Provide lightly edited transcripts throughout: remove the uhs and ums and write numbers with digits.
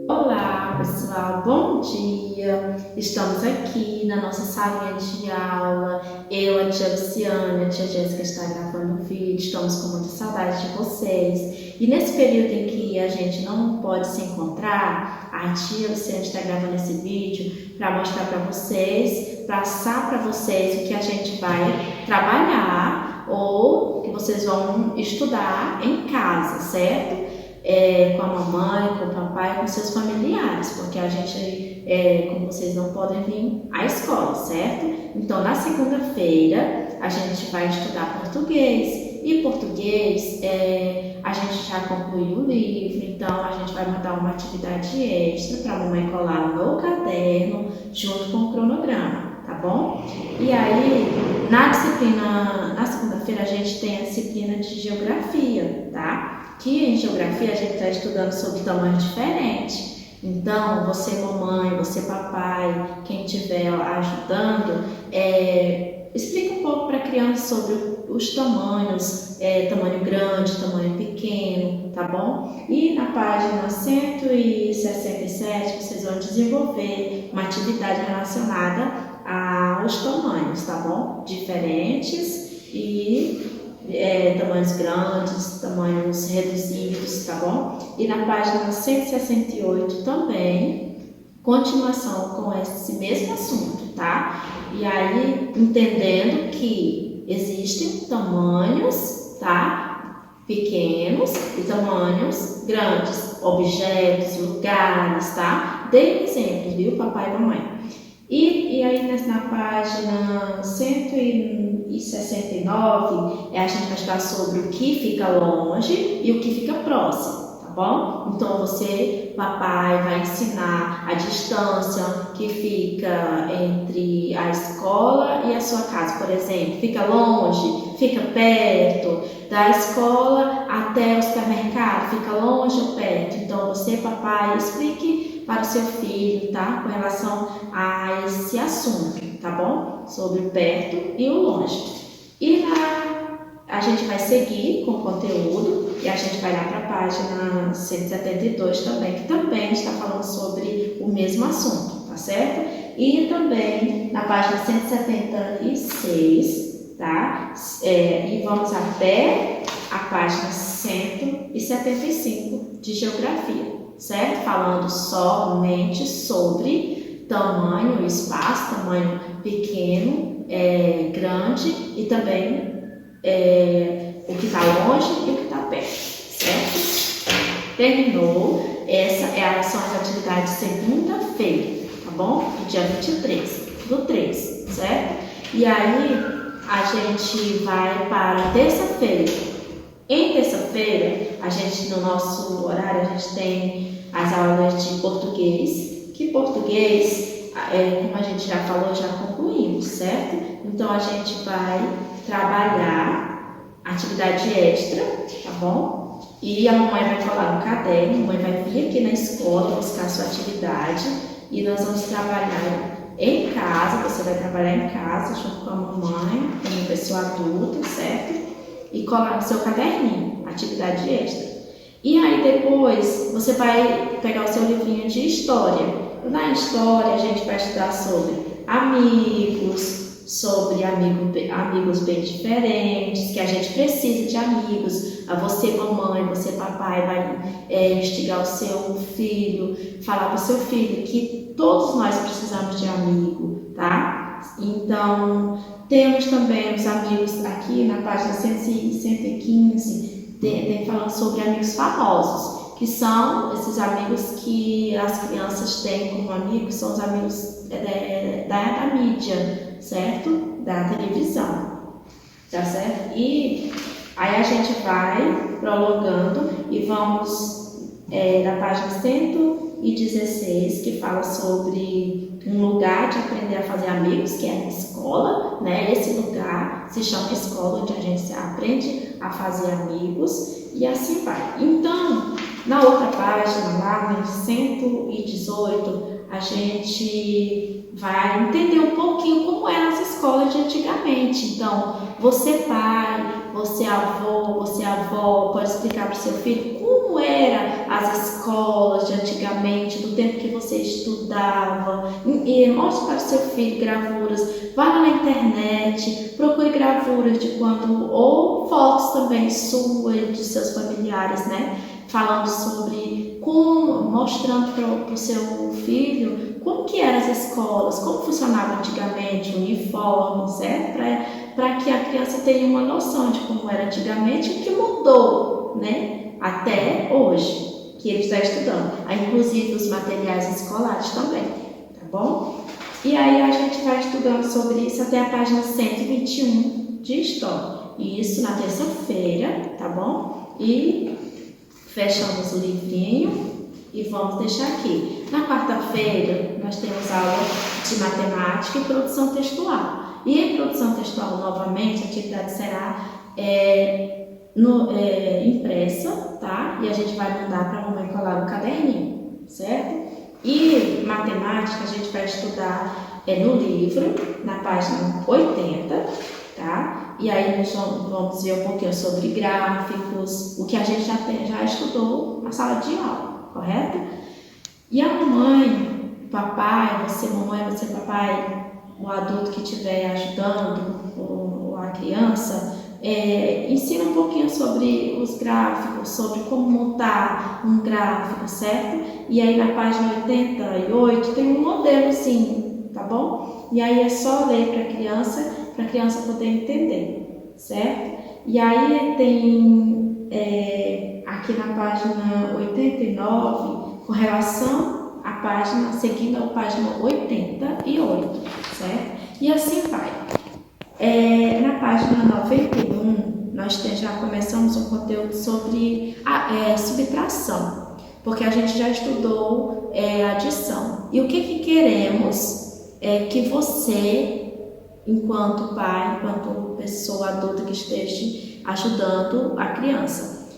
Olá, pessoal, bom dia! Estamos aqui na nossa salinha de aula. Eu, a tia Luciane, a tia Jéssica está gravando o vídeo. Estamos com muita saudade de vocês. E nesse período em que a gente não pode se encontrar, a tia Luciane está gravando esse vídeo para mostrar para vocês, passar para vocês o que a gente vai trabalhar ou que vocês vão estudar em casa, certo? Com a mamãe, com o papai, com seus familiares, porque a gente, como vocês não podem vir à escola, certo? Então, na segunda-feira, a gente vai estudar português, e português, a gente já concluiu o livro, então a gente vai mandar uma atividade extra para a mamãe colar no caderno, junto com o cronograma, tá bom? E aí, na segunda-feira, a gente tem a disciplina de geografia, tá? Que em geografia a gente está estudando sobre tamanhos diferentes. Então, você mamãe, você papai, quem estiver ajudando, explica um pouco para a criança sobre os tamanhos, tamanho grande, tamanho pequeno, tá bom? E na página 167 vocês vão desenvolver uma atividade relacionada aos tamanhos, tá bom? Diferentes e tamanhos grandes, tamanhos reduzidos, tá bom? E na página 168 também, continuação com esse mesmo assunto, tá? E aí, entendendo que existem tamanhos, tá? Pequenos e tamanhos grandes, objetos, lugares, tá? Dei exemplos, viu, papai e mamãe? E aí na página 169, a gente vai estudar sobre o que fica longe e o que fica próximo, tá bom? Então você, papai, vai ensinar a distância que fica entre a escola e a sua casa, por exemplo. Fica longe, fica perto, da escola até o supermercado, fica longe ou perto. Então você, papai, explique para o seu filho, tá? Com relação a esse assunto, tá bom? Sobre o perto e o longe. E a gente vai seguir com o conteúdo e a gente vai lá para a página 172 também, que também está falando sobre o mesmo assunto, tá certo? E também na página 176, tá? E vamos até a página 175 de geografia, certo? Falando somente sobre tamanho, espaço, tamanho pequeno, grande e também o que está longe e o que está perto, certo? Terminou. São as atividades de segunda-feira, tá bom? Do dia 23 do 3, certo? E aí a gente vai para terça-feira. Em terça-feira, no nosso horário, a gente tem as aulas de português, que português, como a gente já falou, já concluímos, certo? Então, a gente vai trabalhar atividade extra, tá bom? E a mamãe vai colar no caderno, a mamãe vai vir aqui na escola buscar a sua atividade e nós vamos trabalhar em casa, você vai trabalhar em casa junto com a mamãe, como pessoa adulta, certo? E colar no seu caderninho, atividade extra. E aí depois você vai pegar o seu livrinho de história. Na história a gente vai estudar sobre amigos, sobre amigos bem diferentes, que a gente precisa de amigos. Você, mamãe, você, papai, vai instigar o seu filho, falar para o seu filho que todos nós precisamos de amigo, tá? Então, temos também os amigos aqui na página 115, falando sobre amigos famosos, que são esses amigos que as crianças têm como amigos, são os amigos da mídia, certo? Da televisão, tá certo? E aí a gente vai prolongando e vamos na página 116, que fala sobre um lugar de aprender a fazer amigos, que é a escola, né? Esse lugar se chama escola, onde a gente aprende a fazer amigos e assim vai. Então, na outra página, lá no 118, a gente vai entender um pouquinho como era essa escola de antigamente. Então, você pai, você é avô, você é avó, pode explicar para o seu filho como eram as escolas de antigamente, do tempo que você estudava, e mostre para o seu filho gravuras, vá lá na internet, procure gravuras de quando, ou fotos também suas, de seus familiares, né? Falando sobre como, mostrando para o seu filho como que eram as escolas, como funcionava antigamente, o uniforme, certo? Para que a criança tenha uma noção de como era antigamente e o que mudou, né? Até hoje, que ele está estudando. Inclusive os materiais escolares também, tá bom? E aí a gente vai estudando sobre isso até a página 121 de História. E isso na terça-feira, tá bom? E fechamos o livrinho e vamos deixar aqui. Na quarta-feira, nós temos aula de matemática e produção textual. E em produção textual, novamente, a atividade será impressa, tá? E a gente vai mandar para a mamãe colar no caderninho, certo? E matemática, a gente vai estudar no livro, na página 80, tá? E aí nós vamos ver um pouquinho sobre gráficos, o que a gente já estudou na sala de aula, correto? E a mamãe, o papai, você mamãe, você papai, o adulto que estiver ajudando a criança, ensina um pouquinho sobre os gráficos, sobre como montar um gráfico, certo? E aí na página 88 tem um modelozinho, tá bom? E aí é só ler para a criança poder entender, certo? E aí tem aqui na página 89, com relação à página, seguindo a página 88, certo? E assim vai. Na página 91, nós já começamos um conteúdo sobre subtração, porque a gente já estudou adição. E o que queremos é que você, enquanto pai, enquanto pessoa adulta que esteja ajudando a criança,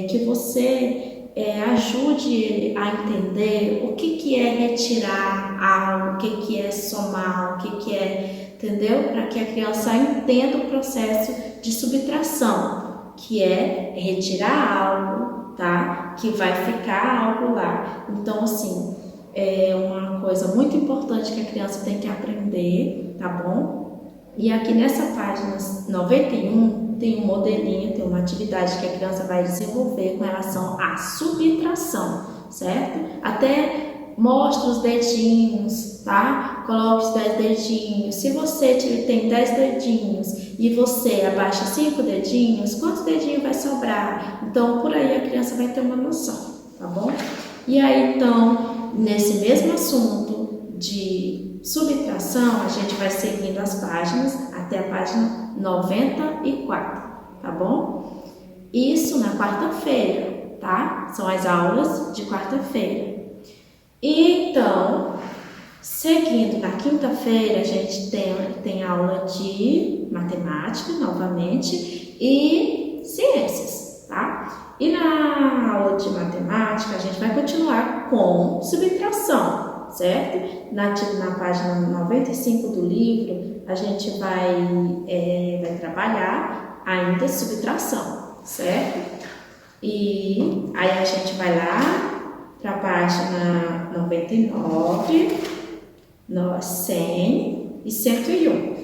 que você ajude a entender o que é retirar algo, o que é somar, o que é, entendeu? Para que a criança entenda o processo de subtração, que é retirar algo, tá? Que vai ficar algo lá. Então, assim, é uma coisa muito importante que a criança tem que aprender, tá bom? E aqui nessa página 91, tem um modelinho, tem uma atividade que a criança vai desenvolver com relação à subtração, certo? Até mostra os dedinhos, tá? Coloque os 10 dedinhos. Se você tem 10 dedinhos e você abaixa 5 dedinhos, quantos dedinhos vai sobrar? Então, por aí a criança vai ter uma noção, tá bom? E aí, então, nesse mesmo assunto de subtração, a gente vai seguindo as páginas até a página 94, tá bom? Isso na quarta-feira, tá? São as aulas de quarta-feira. Então, seguindo na quinta-feira, a gente tem aula de matemática, novamente, e ciências, tá? E na aula de matemática, a gente vai continuar com subtração, certo? Na página 95 do livro, a gente vai trabalhar ainda subtração, certo? E aí a gente vai lá para a página 99, 100 e 101,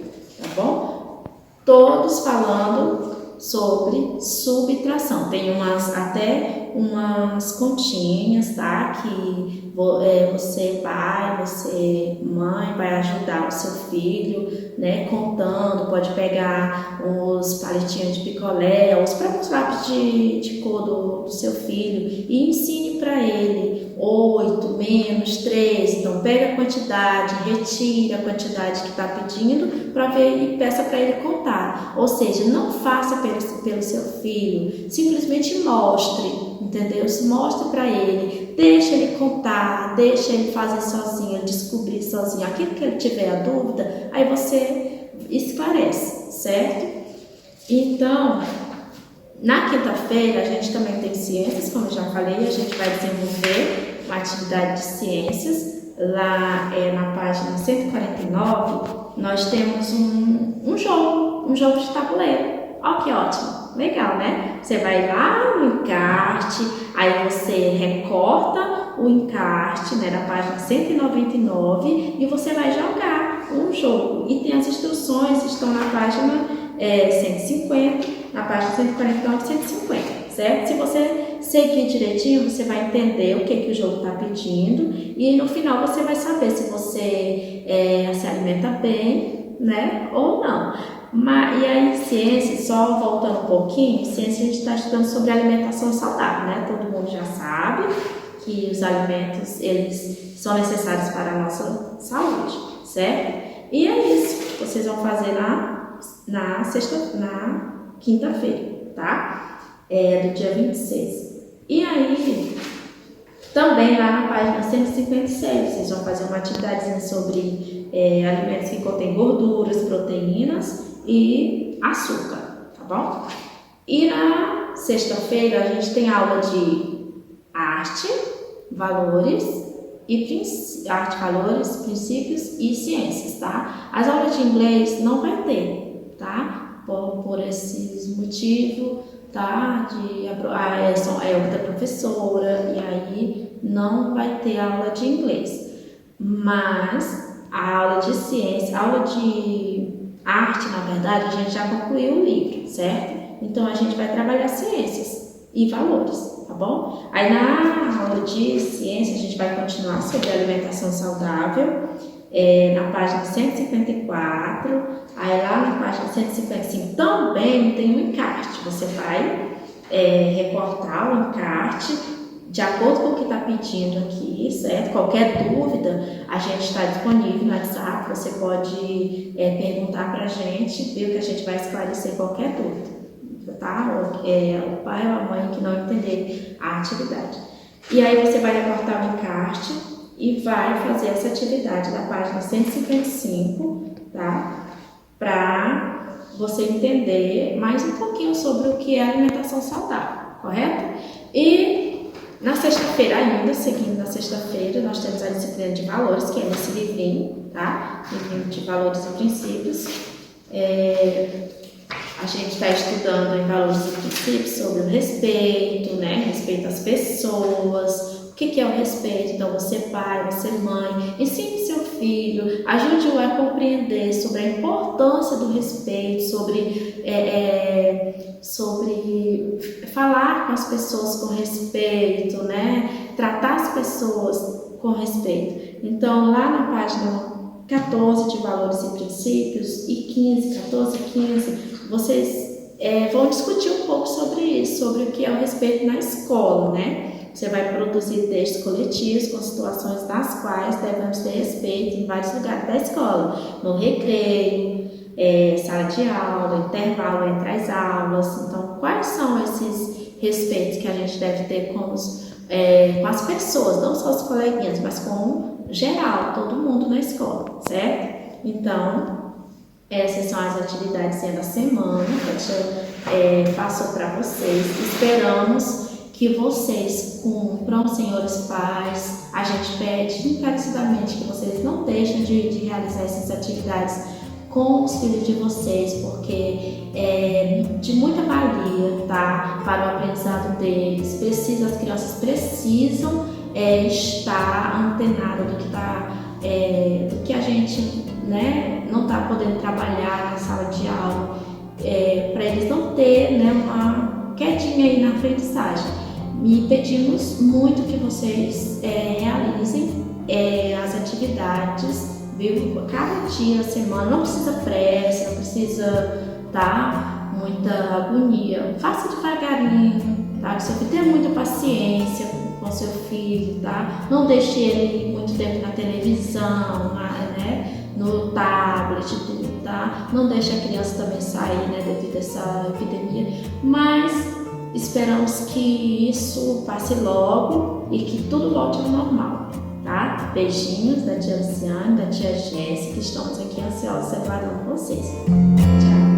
tá bom? Todos falando sobre subtração. Tem até umas continhas, tá? Que você pai, você mãe vai ajudar o seu filho, né? Contando, pode pegar os palitinhos de picolé, os próprios lápis de cor do seu filho e ensine para ele 8 menos 3. Então pega a quantidade, retira a quantidade que está pedindo para ver e peça para ele contar. Ou seja, não faça pelo seu filho, simplesmente mostre, entendeu? Mostre para ele, deixa ele contar, deixa ele fazer sozinho, descobrir sozinho. Aquilo que ele tiver a dúvida, aí você esclarece, certo? Então, na quinta-feira a gente também tem ciências, como eu já falei, a gente vai desenvolver uma atividade de ciências. Lá na página 149, nós temos um jogo de tabuleiro, Ó que ótimo, legal, né? Você vai lá no encarte, aí você recorta o encarte, né, da página 199 e você vai jogar um jogo. E tem as instruções, estão na página 150, na página 149 e 150, certo? Se você seguir direitinho, você vai entender o que o jogo está pedindo e no final você vai saber se você se alimenta bem, né, ou não. E aí, ciência, só voltando um pouquinho, ciência a gente está estudando sobre alimentação saudável, né? Todo mundo já sabe que os alimentos, eles são necessários para a nossa saúde, certo? E é isso que vocês vão fazer na quinta-feira, tá? Do dia 26. E aí, também lá na página 156, vocês vão fazer uma atividade sobre alimentos que contêm gorduras, proteínas e açúcar, tá bom? E na sexta-feira a gente tem aula de arte, valores, princípios e ciências, tá? As aulas de inglês não vai ter, tá? Por esses motivos, tá? Outra professora, e aí não vai ter aula de inglês. Mas a aula de ciência, a aula de arte, na verdade, a gente já concluiu o livro, certo? Então a gente vai trabalhar ciências e valores, tá bom? Aí na aula de ciência a gente vai continuar sobre alimentação saudável, na página 154, aí lá na página 155 também tem um encarte. Você vai recortar o encarte de acordo com o que está pedindo aqui, certo? Qualquer dúvida, a gente está disponível no WhatsApp, você pode perguntar para a gente, viu, que a gente vai esclarecer qualquer dúvida, tá? O pai ou a mãe que não entender a atividade. E aí você vai recortar o encarte e vai fazer essa atividade da página 155, tá? Para você entender mais um pouquinho sobre o que é alimentação saudável, correto? E na sexta-feira ainda, seguindo na sexta-feira, nós temos a disciplina de valores, que é nesse livrinho, tá? Livrinho de valores e princípios. A gente está estudando em valores e princípios sobre o respeito, né? Respeito às pessoas. O que é o respeito? Então, você pai, você mãe, ensine seu filho, ajude-o a compreender sobre a importância do respeito, sobre falar com as pessoas com respeito, né? Tratar as pessoas com respeito. Então, lá na página 14 de valores e princípios e 14 e 15, vocês vão discutir um pouco sobre isso, sobre o que é o respeito na escola, né? Você vai produzir textos coletivos com situações nas quais devemos ter respeito em vários lugares da escola, no recreio, sala de aula, intervalo entre as aulas. Então, quais são esses respeitos que a gente deve ter com as pessoas, não só os coleguinhas, mas com geral, todo mundo na escola, certo? Então, essas são as atividades da semana que a tia passou para vocês. Esperamos que vocês cumpram, senhores pais. A gente pede encarecidamente que vocês não deixem de realizar essas atividades com os filhos de vocês, porque é de muita valia, tá? Para o aprendizado deles. As crianças precisam estar antenadas do que a gente, né, não está podendo trabalhar na sala de aula, para eles não ter, né, uma quedinha aí na aprendizagem. E pedimos muito que vocês realizem as atividades, viu? Cada dia da semana, não precisa pressa, não precisa muita agonia. Faça devagarinho, tá? Seu filho tenha muita paciência com seu filho, tá? Não deixe ele muito tempo na televisão, né? No tablet, tudo, tá? Não deixe a criança também sair, né, devido a essa epidemia, mas esperamos que isso passe logo e que tudo volte ao normal, tá? Beijinhos da tia Luciane, da tia Jéssica, estamos aqui ansiosos aguardando vocês. Tchau!